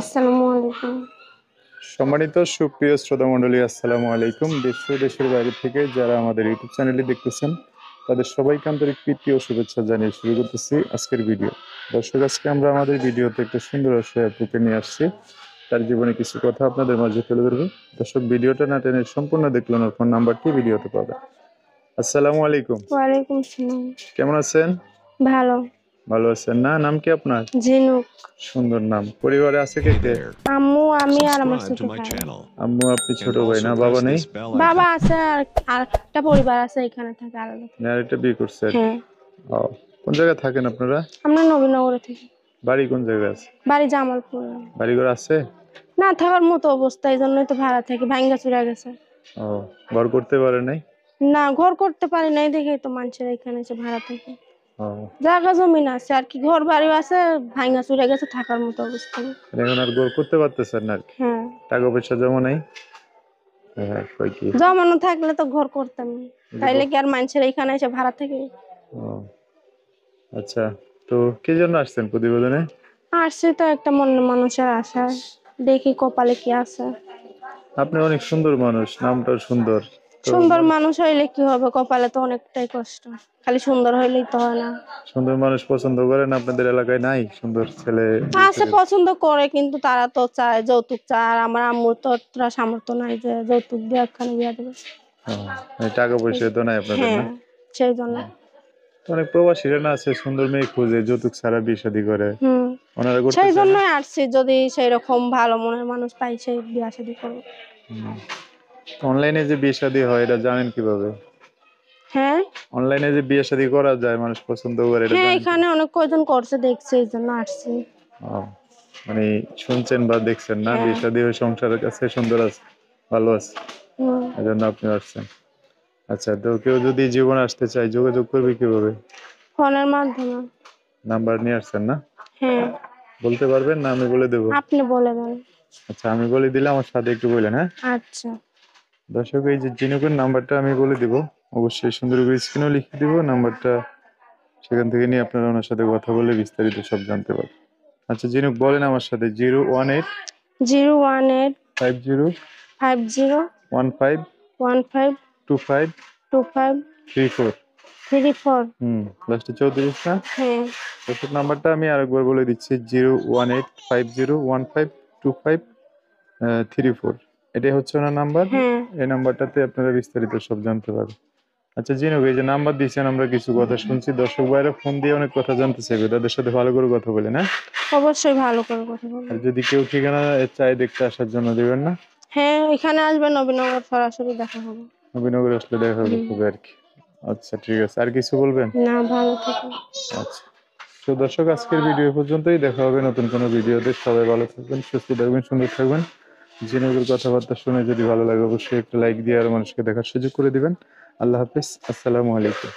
আসসালামু আলাইকুম। সম্মানিত সুপ্রিয় শ্রোতা মণ্ডলী, আসসালামু আলাইকুম। দেশ ও দেশের বাইরে থেকে যারা আমাদের ইউটিউব চ্যানেলটি দেখতেছেন তাদের সবাইকে আন্তরিক প্রীতি ও শুভেচ্ছা জানিয়ে শুরু করতেছি আজকের ভিডিও। দর্শক, আজকে আমরা আমাদের ভিডিওতে একটা সুন্দর আপুকে নিয়ে আসছি। তার জীবনে কিছু কথা আপনাদের মাঝে তুলে ধরবো। দর্শক, ভিডিওটা না টেনে সম্পূর্ণ দেখলেন, ওর ফোন নাম্বারটি ভিডিওতে পাবেন। আসসালামু আলাইকুম। ওয়ালাইকুম আসসালাম। কেমন আছেন? ভালো। ভালো আছেন না? নাম কি আপনার? ঝিনুক। সুন্দর নাম। পরিবারে আছে কে কে? আম্মু, আমি আর আমার ছোট ভাই। আম্মু, আপনি ছোট ভাই না? বাবা নেই? বাবা আছে, আর একটা পরিবার আছে, এখানে থাকে আলাদা। আরেকটা বিয়ে করছে আর কি। হ্যাঁ। ও, কোন জায়গায় থাকেন আপনারা? আমরা নবীনগরে থাকি। বাড়ি কোন জায়গায় আছে? বাড়ি জামালপুর। বাড়িঘর আছে? না থাকার মতো অবস্থা, এই জন্যই তো ভাড়া থাকি। ভাঙ্গা চুরা গেছে। ও, ঘর করতে পারে নাই? না, ঘর করতে পারি নাই দেখেই তো মানুষের এখানে এসে ভাড়া থাকে। ও, জায়গা জমিন আছে আর কি, ঘর বাড়ি আছে, ভাঙ্গা চুরা গেছে, থাকার মতো অবস্থা নেই। এখন আর ঘর করতে পারতেছেন না আর কি? হ্যাঁ। টাকা পয়সা জমা নাই? হ্যাঁ, কই কি? জমানো থাকলে তো ঘর করতাম, তাইলে কি আর মানুষের এখানে এসে ভাড়া থেকে। ও, আচ্ছা। তো কি জন্য আসছেন প্রতিবেদনে? আসছে তো একটা মানুষের আশা, দেখি কপালে কি আছে। আপনি অনেক সুন্দর মানুষ, নামটাও সুন্দর। তো সুন্দর মানুষ হইলে কি হবে, কপালে তো অনেকটাই কষ্ট। খালি সুন্দর হইলেই তো হয় না। সুন্দর মানুষ পছন্দ করেন? আপনাদের এলাকায় নাই সুন্দর ছেলে? আছে, পছন্দ করে, কিন্তু তারা তো চায় যৌতুক চায়, আর আমার আম্মুর তো অতটা সামর্থ্য নাই যে যৌতুক দিয়ে একখানে বিয়া দেবে। টাকা পয়সা তো নাই আপনাদের না? হ্যাঁ, সেই জন্য। অনেক প্রবাসীরা না আছে, সুন্দর মেয়ে খুঁজে যৌতুক ছাড়া বিয়ে শাদী করে। ওনারা করতে সেই চায় না? জন্যই আসছি, যদি সেই রকম ভালো মনের মানুষ পাই সেই বিয়া শাদী করবো। অনলাইনে যে বিয়ে শাদী হয় এটা জানেন কিভাবে? হ্যাঁ। অনলাইনে যে বিয়ে শাদী করা যায়, মানুষ পছন্দ করে, এটা হ্যাঁ, জানেন? এখানে অনেক কয়জন করছে, দেখছি, এই জন্য আসছি। ও, মানে শুনছেন বা দেখছেন না, হ্যাঁ। বিয়ে শাদী হয়ে সংসারের কাছে সুন্দর আছে, ভালো আছে, হুম। এজন্য আপনি আসছেন। আচ্ছা, তো কেউ যদি জীবনে আসতে চায় যোগাযোগ করবে কিভাবে? ফোনের মাধ্যমে। নাম্বার নিয়ে আসছেন না? হ্যাঁ। বলতে পারবেন না আমি বলে দেবো? আপনি বলে দেন। আচ্ছা, আমি বলে দিলে আমার সাথে একটু বললেন, হ্যাঁ? আচ্ছা। দর্শক, এই যে জিনুকের নাম্বারটা আমি বলে দিব, অবশ্যই সুন্দর করে স্ক্রিনেও লিখে দিব নাম্বারটা, সেখান থেকে নিয়ে আপনারা ওনার সাথে কথা বলে বিস্তারিত সব জানতে পারবেন। আচ্ছা জিনুক, বলেন আমার সাথে। 018 018 50 50 15 15 25 25 34। 34। লাস্টে 34 না? হ্যাঁ। দর্শক, নাম্বারটা আমি আরেকবার বলে দিচ্ছি, 01850152534। এটাই হচ্ছে ওনার নাম্বার। হ্যাঁ। এই নাম্বারটাতে আপনারা বিস্তারিত সব জানতে পারবেন। আচ্ছা জিনুক, এই যে নাম্বার দিয়েছেন, আমরা কিছু কথা শুনছি, দর্শক ভাইরা ফোন দিয়ে অনেক কথা জানতে চাইবে, তাদের সাথে ভালো করে কথা বলেন, হ্যাঁ? অবশ্যই ভালো করে কথা আর বলবেন। যদি কেউ ঠিকানা চায় দেখতে আসার জন্য, দেবেন না? হ্যাঁ, এখানে আসবেন, নবীনগর সরাসরি দেখা হবে। নবীনগরে আসলে দেখা হবে আর কি। আচ্ছা ঠিক আছে, আর কিছু বলবেন? না, ভালো থাকুন। আচ্ছা, তো দর্শক, আজকের ভিডিও পর্যন্তই। দেখা হবে নতুন কোনো ভিডিওতে। সবাই ভালো থাকবেন, সুস্থ থাকবেন, সুন্দর থাকবেন। জিনুকের কথাবার্তা শুনে যদি ভালো লাগে অবশ্যই একটা লাইক দিয়ে আর মানুষকে দেখার সুযোগ করে দিবেন। আল্লাহ হাফিজ, আসসালামু আলাইকুম।